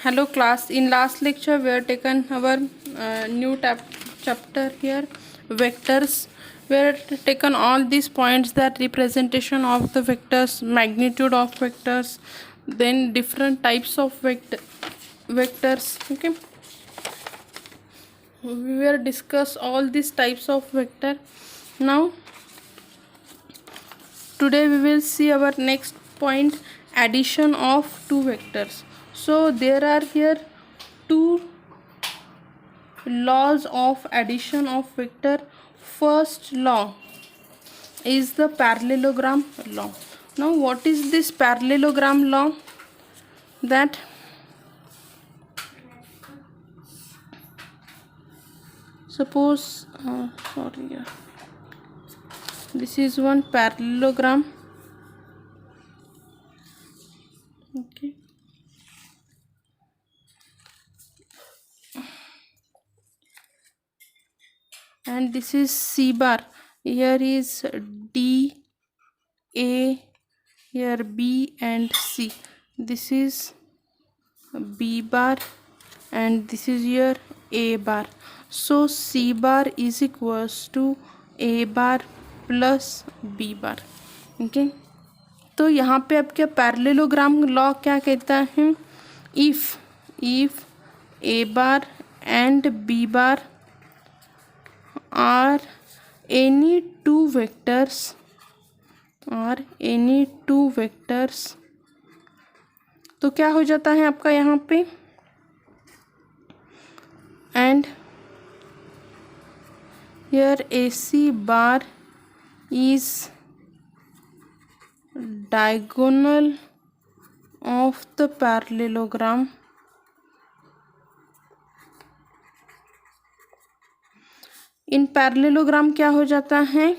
Hello class, in last lecture we have taken our new chapter here, vectors. We have taken all these points, that representation of the vectors, magnitude of vectors, then different types of vectors. Okay, we will discuss all these types of vector. Now today we will see our next point, addition of two vectors. So there are here two laws of addition of vector. First law is the parallelogram law. Now what is this parallelogram law? That suppose this is one parallelogram. Okay, and this is C bar. Here is D, A, here B and C. This is B bar and this is your A bar. So C bar is equals to A bar plus B bar. Okay, तो यहाँ पे आपके parallelogram law क्या कहता है? If A bar and B bar are any two vectors तो क्या हो जाता है आपका यहाँ पे? And here AC bar is diagonal of the parallelogram. In parallelogram क्या हो जाता है?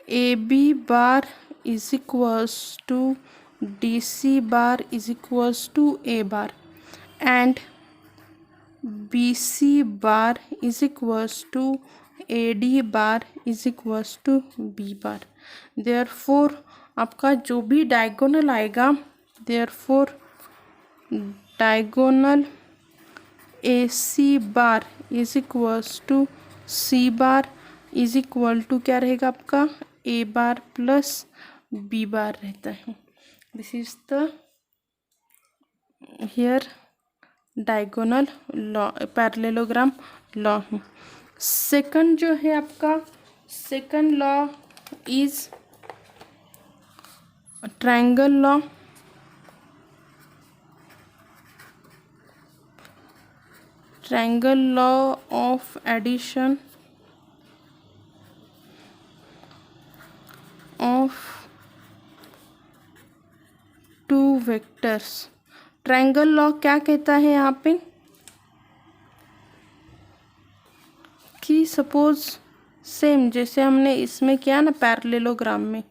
AB bar is equals to DC bar is equals to A bar and BC bar is equals to AD bar is equals to B bar. Therefore आपका जो भी diagonal आएगा, therefore diagonal AC bar is equals to C bar is equal to क्या रहेगा आपका? A bar plus B bar रहता है. This is the here diagonal law, parallelogram law. Second जो है आपका, second law is triangle law. Triangle law of addition of two vectors. Triangle law क्या कहता है यहाँ पे कि सपोज सेम जैसे हमने इसमें किया ना पैरेललोग्राम में,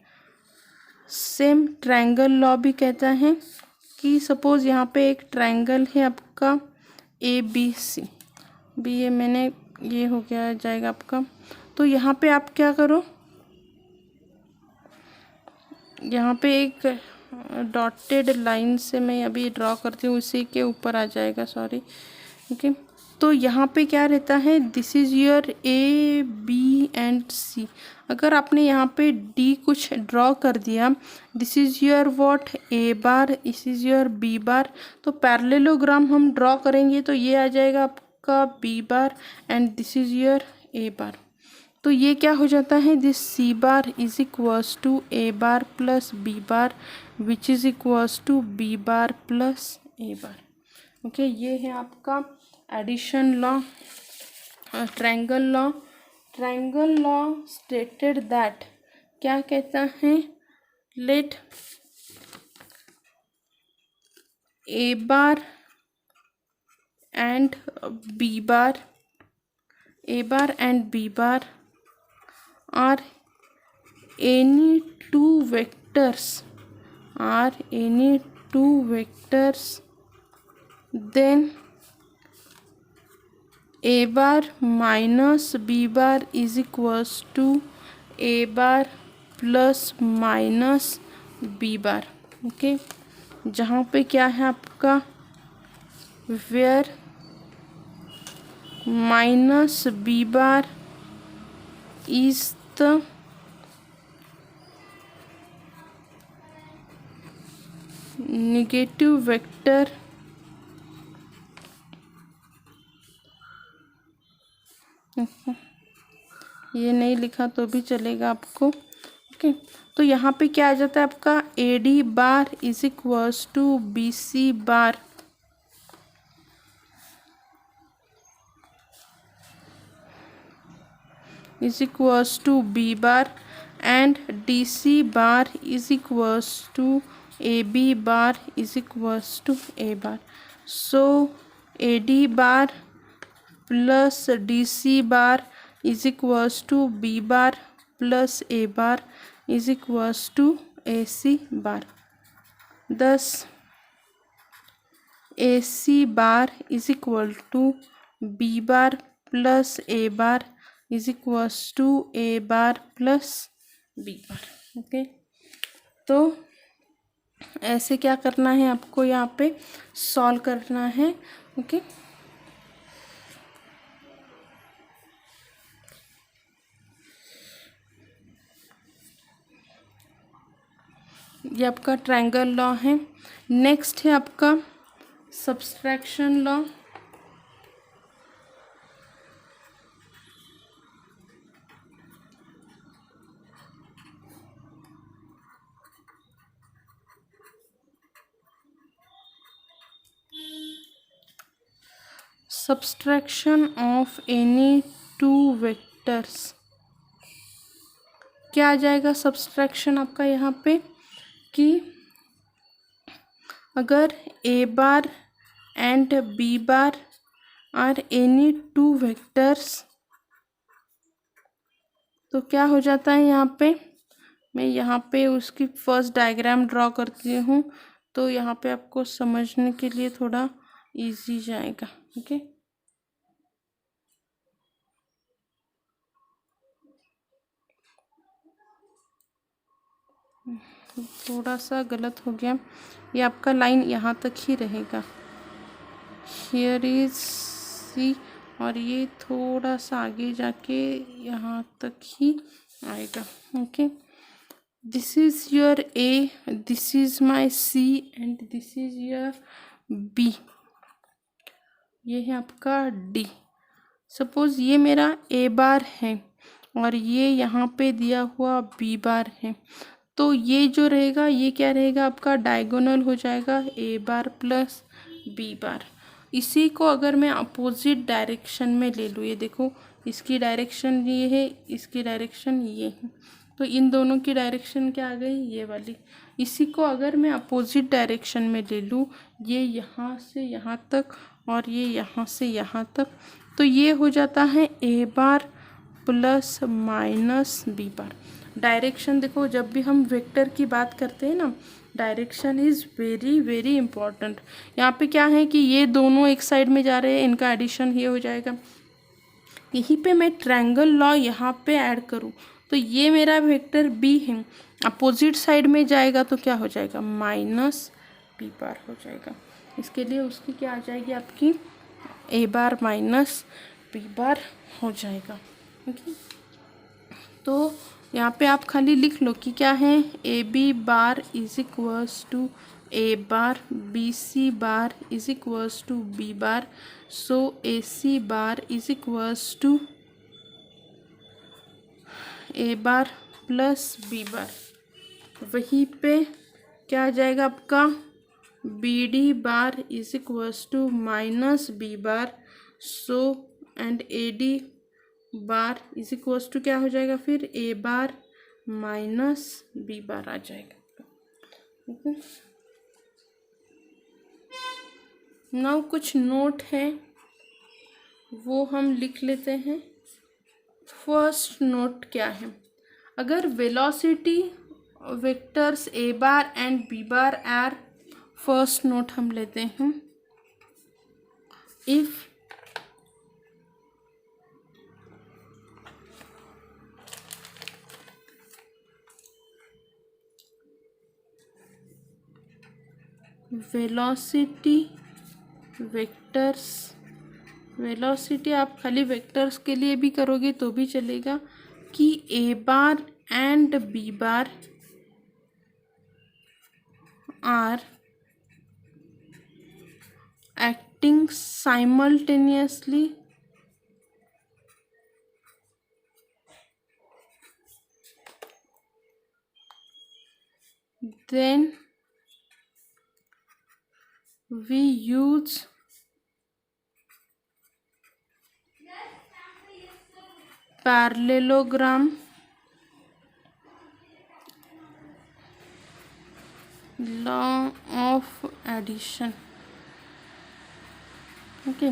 सेम ट्रायंगल लॉ भी कहता है कि सपोज यहाँ पे एक ट्रायंगल है आपका ABC. भी ये मैंने ये हो गया जाएगा आपका. तो यहाँ पे आप क्या करो, यहाँ पे एक डॉटेड लाइन से मैं अभी ड्रॉ करती हूँ, उसी के ऊपर आ जाएगा, सॉरी. ओके, तो यहाँ पे क्या रहता है? This is your A B and C. अगर आपने यहाँ पे D कुछ ड्रॉ कर दिया, this is your what? A bar, this is your B बार. तो पैरेललोग्राम हम ड्रॉ करेंगे तो ये आ जाएगा आपका B bar and this is your A bar. तो ये क्या हो जाता है? This C bar is equals to A bar plus B bar which is equals to B bar plus A bar. Okay, ये है आपका addition law. Triangle law. Triangle law stated that, क्या कहता है? Let A bar and B bar, A bar and B bar are any two vectors, then A bar minus B bar is equals to A bar plus minus B bar. Okay, जहाँ पे क्या है आपका, where minus B bar is the negative vector ये नहीं लिखा तो भी चलेगा आपको। ओके, तो यहाँ पे क्या आ जाता है आपका, A D bar is equals to B C bar is equals to b bar and dc bar is equals to ab bar is equals to a bar. So ad bar plus dc bar is equals to b bar plus a bar is equals to ac bar. Thus AC bar is equal to B bar plus A bar is equals to A bar plus B bar। Okay, तो ऐसे क्या करना है आपको, यहाँ पे solve करना है। ओके, ये आपका ट्रायंगल लॉ है। नेक्स्ट है आपका subtraction law. Subtraction of any two vectors, क्या आ जाएगा सब्सट्रैक्शन आपका यहाँ पे, कि अगर A bar and B bar are any two vectors, तो क्या हो जाता है यहाँ पे, मैं यहाँ पे उसकी फर्स्ट डायग्राम ड्रॉ करती हूँ, तो यहाँ पे आपको समझने के लिए थोड़ा इजी जाएगा। ओके, थोड़ा सा गलत हो गया, ये आपका लाइन यहाँ तक ही रहेगा, हियर इज सी, और ये थोड़ा सा आगे जाके यहाँ तक ही आएगा। Okay, this is your A, this is my C and this is your B, ये है आपका डी। सपोज ये मेरा ए बार है और ये यहाँ पे दिया हुआ बी बार है, तो ये जो रहेगा ये क्या रहेगा आपका, डायगोनल हो जाएगा ए बार प्लस बी बार। इसी को अगर मैं अपोजिट डायरेक्शन में ले लूँ, ये देखो इसकी डायरेक्शन ये है, इसकी डायरेक्शन ये है, तो इन दोनों की डायरेक्शन क्या आ गई, ये वाली। इसी को अगर मैं अपोजिट डायरेक्शन में ले लूँ, ये यहाँ से यहाँ तक और ये यहाँ से यहाँ तक, तो ये हो जाता है A bar plus minus B bar. Direction देखो, जब भी हम वेक्टर की बात करते हैं ना, direction is very very important. यहाँ पे क्या है कि ये दोनों एक साइड में जा रहे हैं, इनका एडिशन ये हो जाएगा। यहीं पे मैं ट्रायंगल लॉ यहाँ पे ऐड करूँ, तो ये मेरा वेक्टर बी है, अपोजिट साइड में जाएगा तो क्या हो जाएगा, माइनस बी बार हो जाएगा। इसके लिए उसकी क्या आ जाएगी आपकी, ए बार माइनस बी बार हो जाएगा। ओके, तो यहाँ पे आप खाली लिख लो कि क्या है, A B bar is equals to A bar, B C bar is equals to B bar, so A C bar is equals to A bar plus B bar. वहीं पे क्या आ जाएगा आपका, B D bar is equals to minus B bar, so and A D bar is equals to क्या हो जाएगा फिर, ए बार माइनस बी बार आ जाएगा। ओके, नाउ कुछ नोट है वो हम लिख लेते हैं। फर्स्ट नोट क्या है, अगर velocity vectors A bar and B bar are, first note हम लेते हैं, इफ वेलोसिटी वेक्टर्स, वेलोसिटी आप खाली वेक्टर्स के लिए भी करोगे तो भी चलेगा, कि A bar and B bar are acting simultaneously then we use parallelogram law of addition। Okay,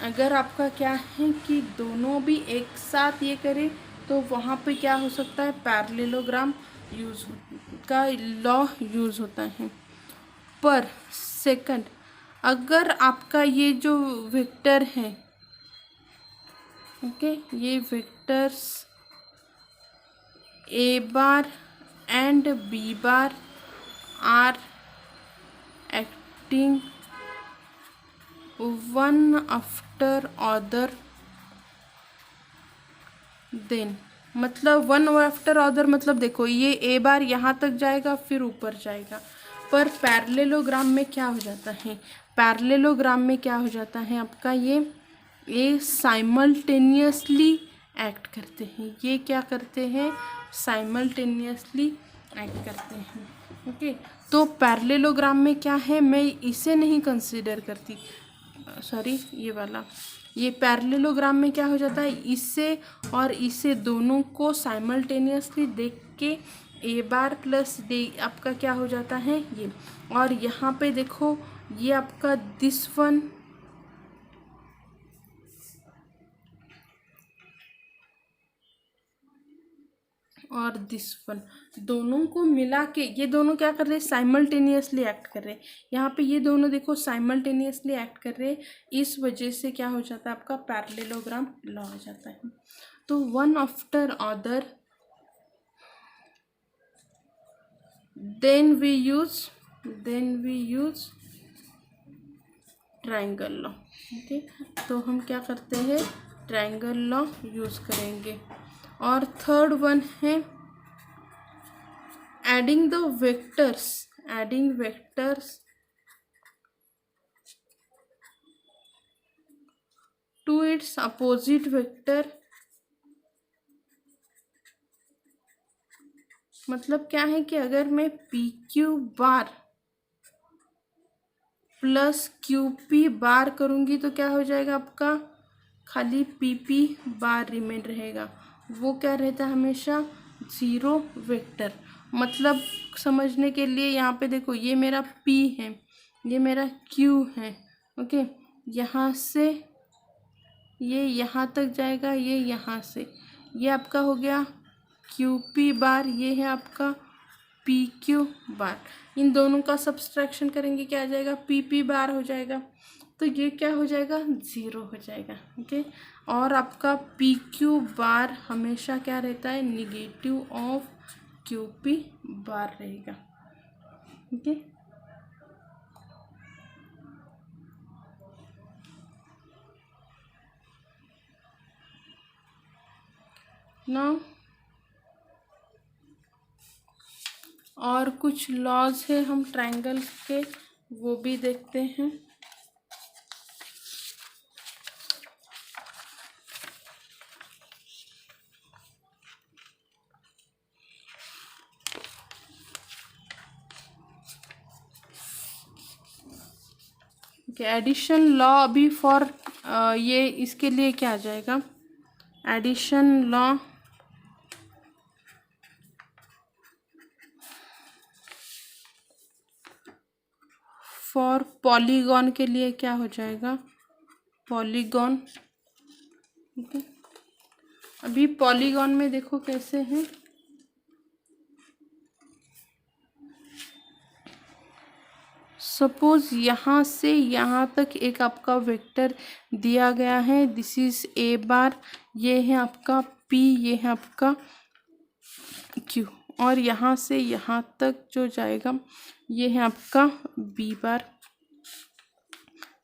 अगर आपका क्या है कि दोनों भी एक साथ ये करें तो वहाँ पे क्या हो सकता है, पैरेललोग्राम यूज का लॉ यूज होता है। पर सेकंड, अगर आपका ये जो वेक्टर है, ओके, ये vectors A bar and B bar are acting one after other, then मतलब वन आफ्टर अदर मतलब देखो ये ए बार यहाँ तक जाएगा फिर ऊपर जाएगा। पर पैरेललोग्राम में क्या हो जाता है, पैरेललोग्राम में क्या हो जाता है आपका, ये साइमल्टेनियसली एक्ट करते हैं। ये क्या करते हैं, साइमल्टेनियसली एक्ट करते हैं। ओके, तो पैरेललोग्राम में क्या है, मैं इसे नहीं कंसीडर करती, सॉरी ये वाला, ये पैरेललोग्राम में क्या हो जाता है, इससे और इसे दोनों को साइमल्टेनियसली देख के ए बार प्लस डे आपका क्या हो जाता है ये। और यहाँ पे देखो ये आपका दिस वन और दिस वन, दोनों को मिला के ये दोनों क्या कर रहे हैं, साइमल्टेनियसली एक्ट कर रहे हैं। यहाँ पे ये दोनों देखो साइमल्टेनियसली एक्ट कर रहे हैं, इस वजह से क्या हो जाता है आपका पैरेललोग्राम लॉ हो जाता है। तो one after other then we use triangle law. Okay, तो हम क्या करते हैं, ट्रायंगल लॉ यूज करेंगे। और थर्ड वन है adding the vectors to its opposite vector. मतलब क्या है कि अगर मैं P Q bar plus Q P bar करूँगी तो क्या हो जाएगा आपका, खाली पी पी बार रिमेन रहेगा। वो क्या रहता है हमेशा, ज़ीरो वेक्टर। मतलब समझने के लिए यहाँ पे देखो ये मेरा P है, ये मेरा Q है। ओके, यहाँ से ये यहाँ तक जाएगा, ये यहाँ से ये आपका हो गया QP बार, ये है आपका PQ बार। इन दोनों का सब्सट्रैक्शन करेंगे क्या आ जाएगा, PP बार हो जाएगा। तो ये क्या हो जाएगा, ज़ीरो हो जाएगा। ओके, और आपका PQ बार हमेशा क्या रहता है, निगेटिव ऑफ QP बार रहेगा। ओके, नाउ और कुछ लॉज है हम ट्रायंगल के, वो भी देखते हैं। एडिशन लॉ अभी फॉर ये इसके लिए क्या आ जाएगा, एडिशन लॉ फॉर पॉलीगॉन के लिए क्या हो जाएगा, पॉलीगॉन। ओके, अभी पॉलीगॉन में देखो कैसे हैं, सपोज यहाँ से यहाँ तक एक आपका वेक्टर दिया गया है, दिस इज ए बार, ये है आपका P, ये है आपका Q। और यहाँ से यहाँ तक जो जाएगा ये है आपका बी बार।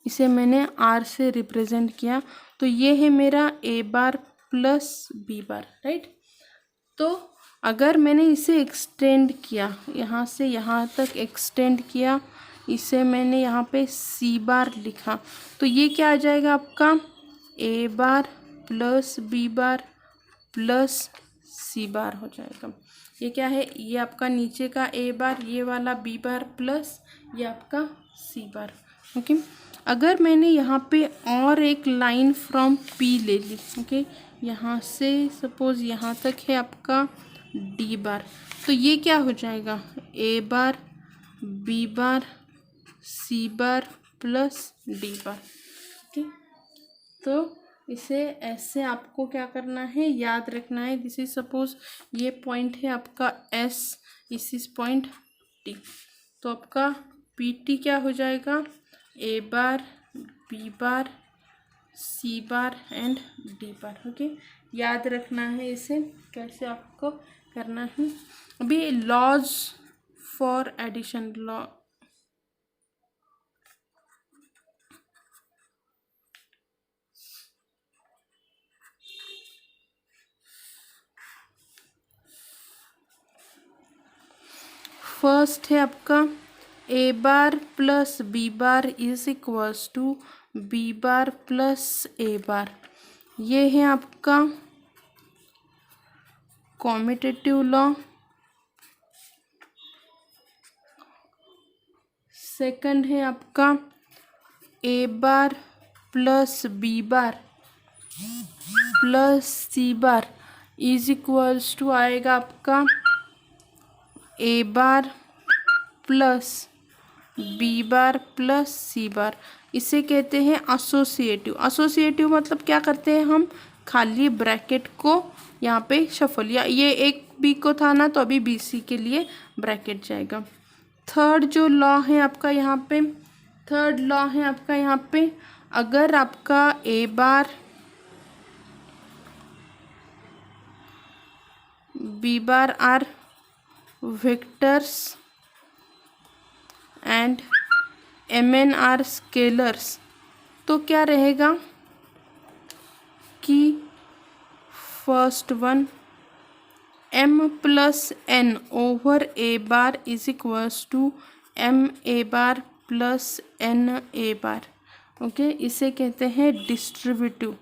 इसे मैंने आर से रिप्रेजेंट किया, तो ये है मेरा ए बार प्लस बी बार, राइट। तो अगर मैंने इसे एक्सटेंड किया, यहाँ से यहाँ तक एक्सटेंड किया, इसे मैंने यहाँ पे सी बार लिखा, तो ये क्या आ जाएगा आपका A bar plus B bar plus C बार हो जाएगा। ये क्या है, ये आपका नीचे का ए बार, ये वाला बी बार प्लस ये आपका सी बार। ओके, अगर मैंने यहाँ पे और एक लाइन फ्रॉम पी ले ली, ओके, यहाँ से सपोज यहाँ तक है आपका डी बार, तो ये क्या हो जाएगा A bar B bar C bar plus D bar. Okay, तो इसे ऐसे आपको क्या करना है, याद रखना है। दिस इज सपोज ये पॉइंट है आपका एस, इस इज पॉइंट टी, तो आपका पी टी क्या हो जाएगा A bar B bar C bar and D bar. Okay, याद रखना है इसे कैसे आपको करना है। अभी laws for addition, law first है आपका A bar plus B bar is equals to B bar plus A bar, ये है आपका कॉम्यूटेटिव लॉ। सेकंड है आपका A bar plus B bar plus C bar is equals to आएगा आपका A bar plus B bar plus C बार। इसे कहते हैं एसोसिएटिव। एसोसिएटिव मतलब क्या करते हैं हम, खाली ब्रैकेट को यहाँ पे शफल, या ये एक बी को था ना तो अभी बी सी के लिए ब्रैकेट जाएगा। थर्ड जो लॉ है आपका यहाँ पे, थर्ड लॉ है आपका यहाँ पे, अगर आपका A bar B bar are vectors and M N are scalars, तो क्या रहेगा कि first one M plus N over A bar is equals to M A bar plus N A bar. Okay, इसे कहते हैं डिस्ट्रीब्यूटिव।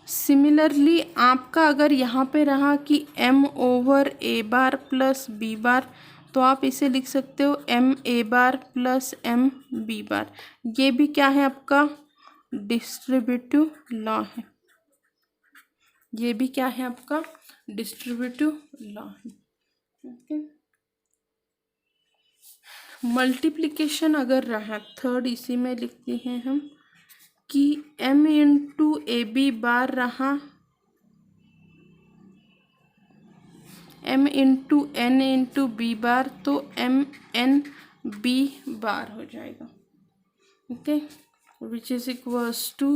सिमिलरली आपका अगर यहाँ पे रहा कि m over A bar plus B bar, तो आप इसे लिख सकते हो m ए bar plus m B bar. ये भी क्या है आपका डिस्ट्रीब्यूटिव लॉ है, ये भी क्या है आपका डिस्ट्रीब्यूटिव लॉ है। ओके, मल्टीप्लिकेशन अगर रहा, थर्ड इसी में लिखते हैं हम कि m into A B bar रहा, m into n into B bar, तो m n बी बार हो जाएगा। Okay, which is equals to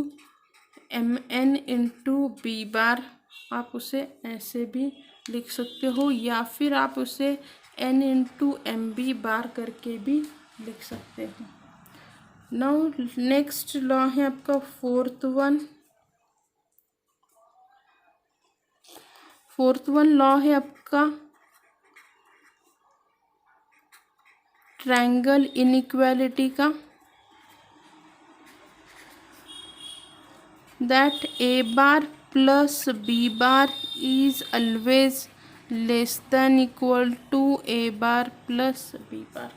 m n into B bar. आप उसे ऐसे भी लिख सकते हो या फिर आप उसे n into M B bar करके भी लिख सकते हो। नाउ नेक्स्ट लॉ है आपका फोर्थ वन लॉ है आपका ट्रायंगल इनइक्वालिटी का, that A bar plus B bar is always less than equal to A bar plus B bar.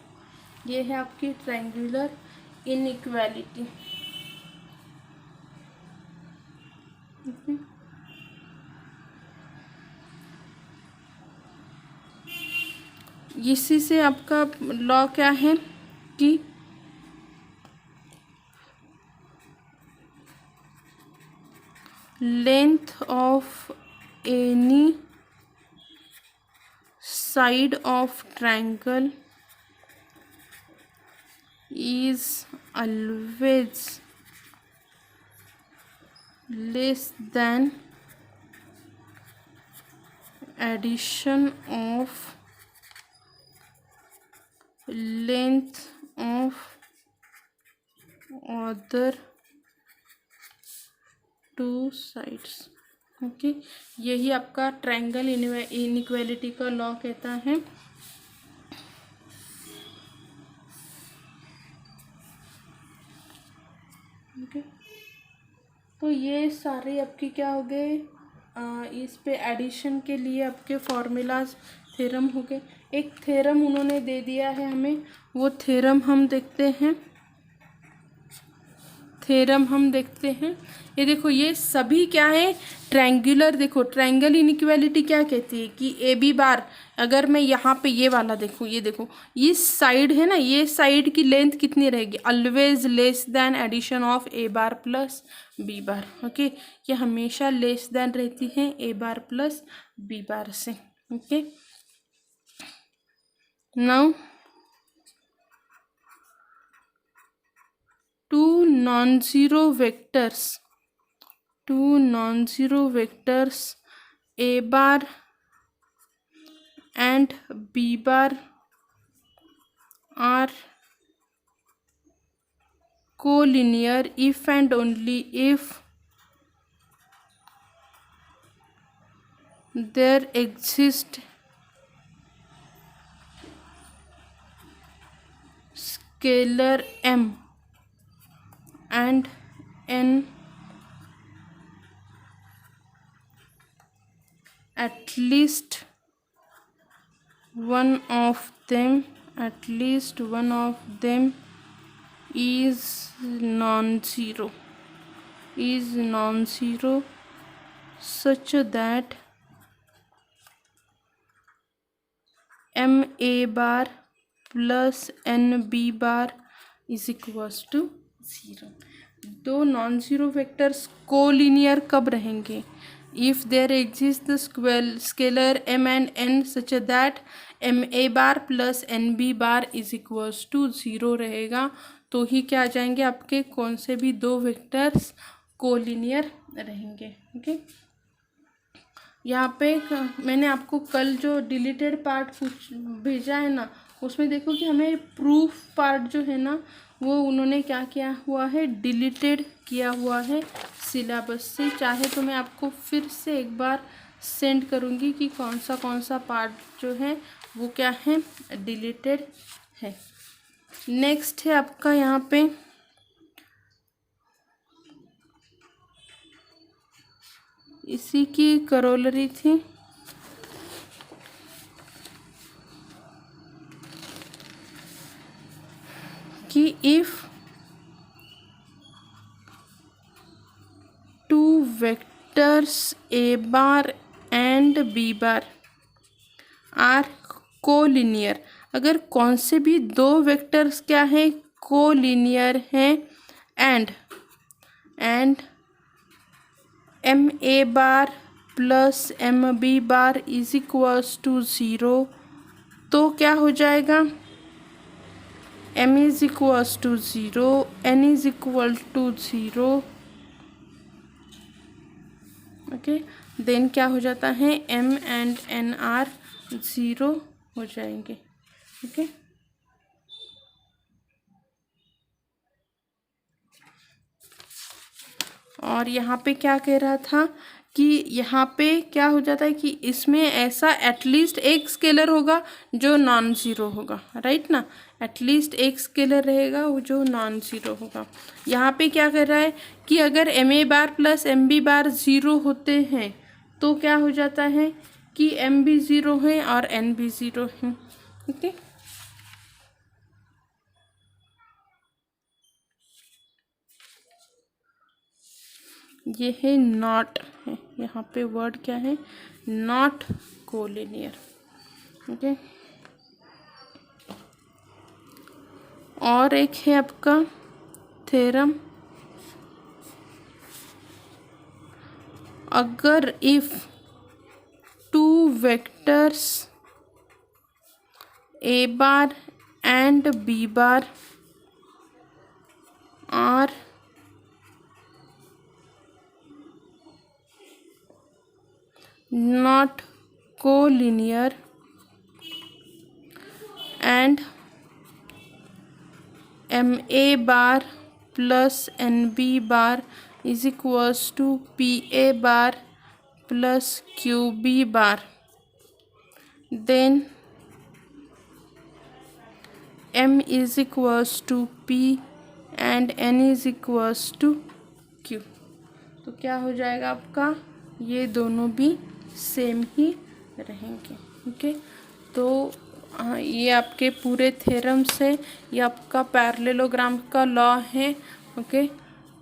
ये है आपकी ट्रायंगुलर इनइक्वालिटी। इसी से आपका लॉ क्या है कि length of any side of triangle is always less than addition of length of other two sides। Okay, यही आपका ट्रायंगल इनइक्वालिटी का लॉ कहता है। ओके, तो ये सारे आपके क्या हो गए, इस पे एडिशन के लिए आपके फॉर्मूलाज थ्योरम हो गए। एक थ्योरम उन्होंने दे दिया है हमें, वो थ्योरम हम देखते हैं। ये देखो, ये सभी क्या है, ट्रायंगुलर। देखो ट्रायंगल इनइक्वालिटी क्या कहती है कि ए बी बार, अगर मैं यहाँ पे ये वाला देखो, ये देखो ये साइड है ना, ये साइड की लेंथ कितनी रहेगी, always less than addition of A bar plus B bar. Okay, ये हमेशा लेस देन रहती है ए बार प्लस बी बार से। Okay, now two non-zero vectors a bar and b bar are collinear if and only if there exists scalar m and n at least one of them is non-zero such that m a bar plus n b bar is equals to 0। दो non zero vectors collinear कब रहेंगे, if there exist the scalar m and n such that m a bar plus n b bar is equals to 0 रहेगा, तो ही क्या आ जाएंगे आपके, कौन से भी दो वेक्टर्स कोलिनियर रहेंगे। ओके, यहाँ पे मैंने आपको कल जो डिलीटेड पार्ट भेजा है ना, उसमें देखो कि हमें प्रूफ पार्ट जो है ना, वो उन्होंने क्या किया हुआ है, डिलीटेड किया हुआ है सिलेबस से। चाहे तो मैं आपको फिर से एक बार सेंड करूँगी कि कौन सा पार्ट जो है वो क्या है, डिलीटेड है। नेक्स्ट है आपका यहाँ पे इसी की करोलरी थी कि if two vectors A bar and B bar are collinear, अगर कौन से भी दो वेक्टर्स क्या है, कोलिनियर हैं, and M A bar plus M B bar is equals to 0, तो क्या हो जाएगा, m is equals to 0, n is equal to 0। Okay, then क्या हो जाता है, m एंड n आर 0 हो जाएंगे। ओके, और यहाँ पे क्या कह रहा था कि यहाँ पे क्या हो जाता है कि इसमें ऐसा एटलीस्ट एक स्केलर होगा जो नॉन ज़ीरो होगा, राइट ना, एटलीस्ट एक स्केलर रहेगा वो जो नॉन ज़ीरो होगा। यहाँ पे क्या कर रहा है कि अगर M A bar plus M B bar 0 होते हैं तो क्या हो जाता है कि एम भी 0 है और एन भी 0 है। ओके, ये है नॉट है, यहाँ पे वर्ड क्या है, नॉट कोलिनियर। ओके, और एक है आपका थ्योरम, अगर if two vectors A bar and B bar are not collinear and MA bar plus NB bar is equals to PA bar plus QB bar, then M is equals to P and N is equals to Q। तो क्या हो जाएगा आपका, ये दोनों भी same ही रहेंगे। Okay, तो ये आपके पूरे थ्योरम्स है, ये आपका पैरेललोग्राम का लॉ है। ओके,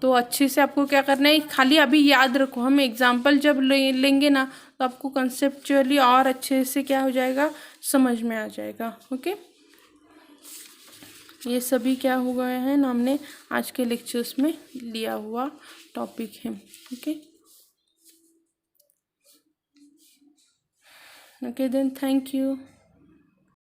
तो अच्छे से आपको क्या करना है, खाली अभी याद रखो, हम एग्जाम्पल जब लेंगे ना तो आपको कंसेप्चुअली और अच्छे से क्या हो जाएगा, समझ में आ जाएगा। ओके, ये सभी क्या हो गए हैं ना, हमने आज के लेक्चर्स में लिया हुआ टॉपिक है। Okay, okay then thank you.